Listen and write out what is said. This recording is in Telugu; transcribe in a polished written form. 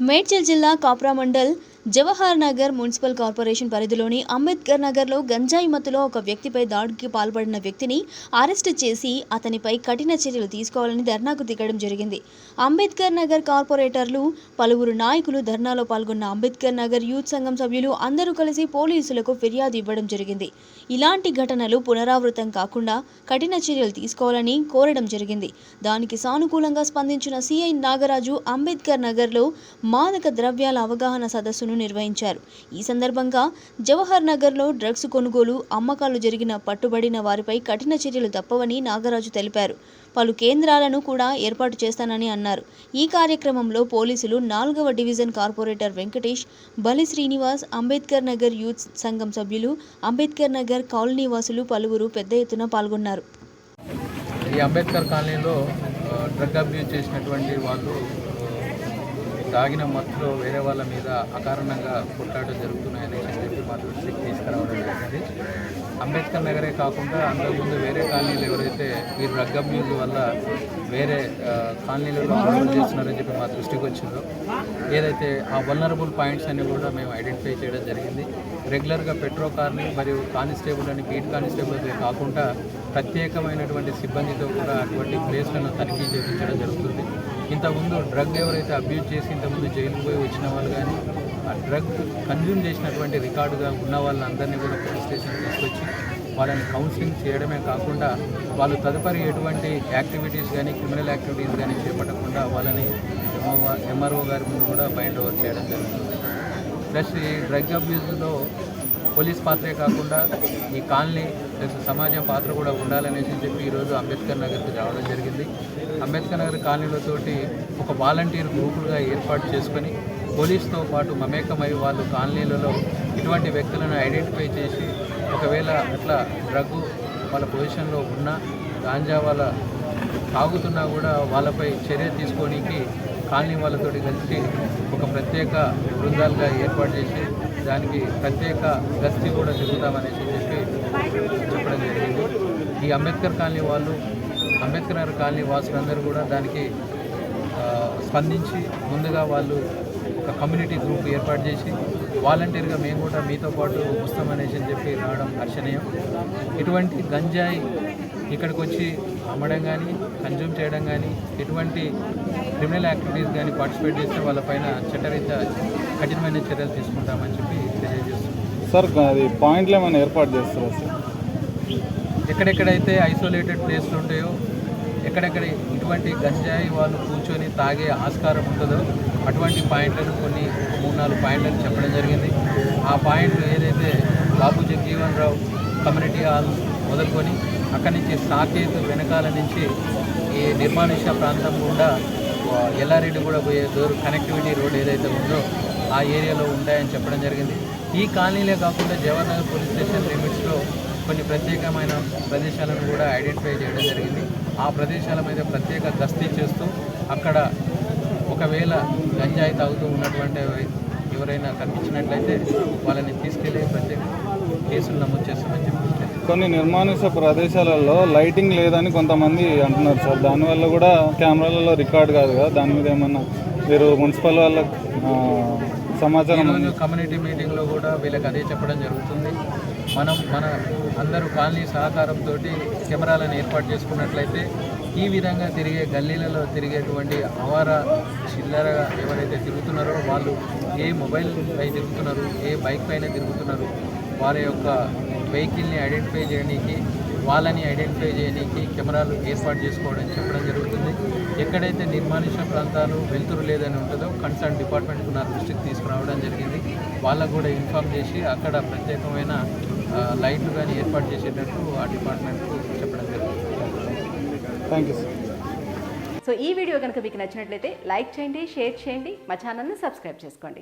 మేడ్చల్ జిల్లా కాప్రా మండల్ జవహర్ నగర్ మున్సిపల్ కార్పొరేషన్ పరిధిలోని అంబేద్కర్ నగర్లో గంజాయి మత్తులో ఒక వ్యక్తిపై దాడికి పాల్పడిన వ్యక్తిని అరెస్టు చేసి అతనిపై కఠిన చర్యలు తీసుకోవాలని ధర్నాకు దిగడం జరిగింది. అంబేద్కర్ నగర్ కార్పొరేటర్లు, పలువురు నాయకులు ధర్నాలో పాల్గొన్న అంబేద్కర్ నగర్ యూత్ సంఘం సభ్యులు అందరూ కలిసి పోలీసులకు ఫిర్యాదు ఇవ్వడం జరిగింది. ఇలాంటి ఘటనలు పునరావృతం కాకుండా కఠిన చర్యలు తీసుకోవాలని కోరడం జరిగింది. దానికి సానుకూలంగా స్పందించిన సిఐ నాగరాజు అంబేద్కర్ నగర్లో మాదక ద్రవ్యాల అవగాహన సదస్సును నిర్వహించారు. ఈ సందర్భంగా జవహర్ నగర్లో డ్రగ్స్ కొనుగోలు, అమ్మకాలు జరిగిన పట్టుబడిన వారిపై కఠిన చర్యలు తప్పవని నాగరాజు తెలిపారు. పలు కేంద్రాలను కూడా ఏర్పాటు చేస్తానని అన్నారు. ఈ కార్యక్రమంలో పోలీసులు 4వ డివిజన్ కార్పొరేటర్ వెంకటేష్, బలి శ్రీనివాస్, అంబేద్కర్ నగర్ యూత్ సంఘం సభ్యులు, అంబేద్కర్ నగర్ కాలనీ వాసులు పలువురు పెద్ద ఎత్తున పాల్గొన్నారు. ఈ అంబేద్కర్ కాలనీలో డ్రగ్ అబ్యూజ్ చేసినటువంటి వాళ్ళు తాగిన మత్తులో వేరే వాళ్ళ మీద అకారణంగా కొట్లాటలు జరుగుతున్నాయని చెప్పి మా దృష్టికి తీసుకురావడం జరిగింది. అంబేద్కర్ నగరే కాకుండా అంతకుముందు వేరే కాలనీలు ఎవరైతే ఈ డ్రగ్ అబ్యూజ్ వల్ల వేరే కాలనీలలో గొడవలు చేస్తున్నారని చెప్పి మా దృష్టికి వచ్చిందో, ఏదైతే ఆ వల్నరబుల్ పాయింట్స్ అన్ని కూడా మేము ఐడెంటిఫై చేయడం జరిగింది. రెగ్యులర్గా పెట్రో కార్ని మరియు కానిస్టేబుల్ అని బీట్ కానిస్టేబుల్తో కాకుండా ప్రత్యేకమైనటువంటి సిబ్బందితో కూడా అటువంటి ప్లేస్లను తనిఖీ చేయించడం జరుగుతుంది. ఇంతకుముందు డ్రగ్ ఎవరైతే అబ్యూజ్ చేసి ఇంతకుముందు జైలుకు పోయి వచ్చిన వాళ్ళు కానీ ఆ డ్రగ్ కన్జ్యూమ్ చేసినటువంటి రికార్డుగా ఉన్న వాళ్ళందరినీ కూడా పోలీస్ స్టేషన్ తీసుకొచ్చి వాళ్ళని కౌన్సిలింగ్ చేయడమే కాకుండా వాళ్ళు తదుపరి ఎటువంటి యాక్టివిటీస్ కానీ క్రిమినల్ యాక్టివిటీస్ కానీ చేపట్టకుండా వాళ్ళని ఎంఆర్ఓ గారి ముందు కూడా బైండ్ ఓవర్ చేయడం జరుగుతుంది. ప్లస్ ఈ డ్రగ్ అబ్యూజ్లో పోలీస్ పాత్రే కాకుండా ఈ కాలనీ ప్లస్ సమాజం పాత్ర కూడా ఉండాలనేసి చెప్పి ఈరోజు అంబేద్కర్ నగర్కి రావడం జరిగింది. అంబేద్కర్ నగర్ కాలనీలతోటి ఒక వాలంటీర్ గ్రూపులుగా ఏర్పాటు చేసుకొని పోలీస్తో పాటు మమేకమై వాళ్ళు కాలనీలలో ఇటువంటి వ్యక్తులను ఐడెంటిఫై చేసి ఒకవేళ అట్లా డ్రగ్ వాళ్ళ పొజిషన్లో ఉన్నా, గాంజా వాళ్ళ తాగుతున్నా కూడా వాళ్ళపై చర్య తీసుకోనికి కాలనీ వాళ్ళతోటి కలిసి ఒక ప్రత్యేక బృందాలుగా ఏర్పాటు చేసి దానికి ప్రత్యేక గస్తీ కూడా తిరుగుతామనేసి చెప్పి చెప్పడం జరిగింది. ఈ అంబేద్కర్ కాలనీ వాళ్ళు, అంబేద్కర్ నగర్ కాలనీ వాసులందరూ కూడా దానికి స్పందించి ముందుగా వాళ్ళు ఒక కమ్యూనిటీ గ్రూప్ ఏర్పాటు చేసి వాలంటీర్గా మేము కూడా మీతో పాటు వస్తామనేసి చెప్పి రావడం హర్షణీయం. ఇటువంటి గంజాయి ఇక్కడికి వచ్చి అమ్మడం కానీ, కన్జ్యూమ్ చేయడం కానీ, ఎటువంటి క్రిమినల్ యాక్టివిటీస్ కానీ పార్టిసిపేట్ చేస్తే వాళ్ళపైన చట్టరీత్యా కఠినమైన చర్యలు తీసుకుంటామని చెప్పి తెలియజేస్తున్నాం. సార్, అది పాయింట్లు ఏమైనా ఏర్పాటు చేస్తారా సార్? ఎక్కడెక్కడైతే ఐసోలేటెడ్ ప్లేస్లు ఉంటాయో, ఎక్కడెక్కడ ఇటువంటి గంజాయి వాళ్ళు కూర్చొని తాగే ఆస్కారం ఉంటుందో అటువంటి పాయింట్లను కొన్ని 3-4 పాయింట్లను చెప్పడం జరిగింది. ఆ పాయింట్లు ఏదైతే బాబు జగజీవన్ రావు కమ్యూనిటీ హాల్ మొదలుకొని అక్కడి నుంచి సాకేత్ వెనకాల నుంచి ఈ నిర్మానుష్య ప్రాంతం గుండా ఎల్లారెడ్డి కూడా పోయే కనెక్టివిటీ రోడ్ ఏదైతే ఉందో ఆ ఏరియాలో ఉంటాయని చెప్పడం జరిగింది. ఈ కాలనీలే కాకుండా జవహర్ నగర్ పోలీస్ స్టేషన్ లిమిట్స్లో కొన్ని ప్రత్యేకమైన ప్రదేశాలను కూడా ఐడెంటిఫై చేయడం జరిగింది. ఆ ప్రదేశాల మీద ప్రత్యేక గస్తీ చేస్తూ అక్కడ ఒకవేళ గంజాయి తాగుతూ ఉన్నటువంటి ఎవరైనా కనిపించినట్లయితే వాళ్ళని తీసుకెళ్లి ప్రత్యేక కేసులు నమోదు చేస్తామని చెప్పి. కొన్ని నిర్మానుష్య ప్రదేశాలలో లైటింగ్ లేదని కొంతమంది అంటున్నారు సార్. దానివల్ల కూడా కెమెరాలలో రికార్డ్ కాదు కదా, దాని మీద ఏమన్నా మీరు మున్సిపల్ వాళ్ళకి సమాచారం? కమ్యూనిటీ మీటింగ్లో కూడా వీళ్ళకి అదే చెప్పడం జరుగుతుంది. మన అందరూ కాలనీ సహకారంతో కెమెరాలను ఏర్పాటు చేసుకున్నట్లయితే ఈ విధంగా తిరిగే గల్లీలలో తిరిగేటువంటి అవారా చిల్లరగా ఎవరైతే తిరుగుతున్నారో వాళ్ళు ఏ మొబైల్ పై తిరుగుతున్నారు, ఏ బైక్ పైన తిరుగుతున్నారు, వారి యొక్క వెహికల్ని ఐడెంటిఫై చేయడానికి, వాళ్ళని ఐడెంటిఫై చేయడానికి కెమెరాలు ఏర్పాటు చేసుకోవడం చెప్పడం జరుగుతుంది. ఎక్కడైతే నిర్మానుష్య ప్రాంతాలు వెలుతురు లేదని ఉంటుందో కన్సర్న్ డిపార్ట్మెంట్కు నా దృష్టికి తీసుకురావడం జరిగింది. వాళ్ళకు కూడా ఇన్ఫామ్ చేసి అక్కడ ప్రత్యేకమైన లైట్లు కానీ ఏర్పాటు చేసేటట్టు ఆ డిపార్ట్మెంట్కు చెప్పడం జరుగుతుంది. Thank you sir. సో ఈ వీడియో కనుక మీకు నచ్చినట్లయితే లైక్ చేయండి, షేర్ చేయండి, మా ఛానల్ని సబ్స్క్రైబ్ చేసుకోండి.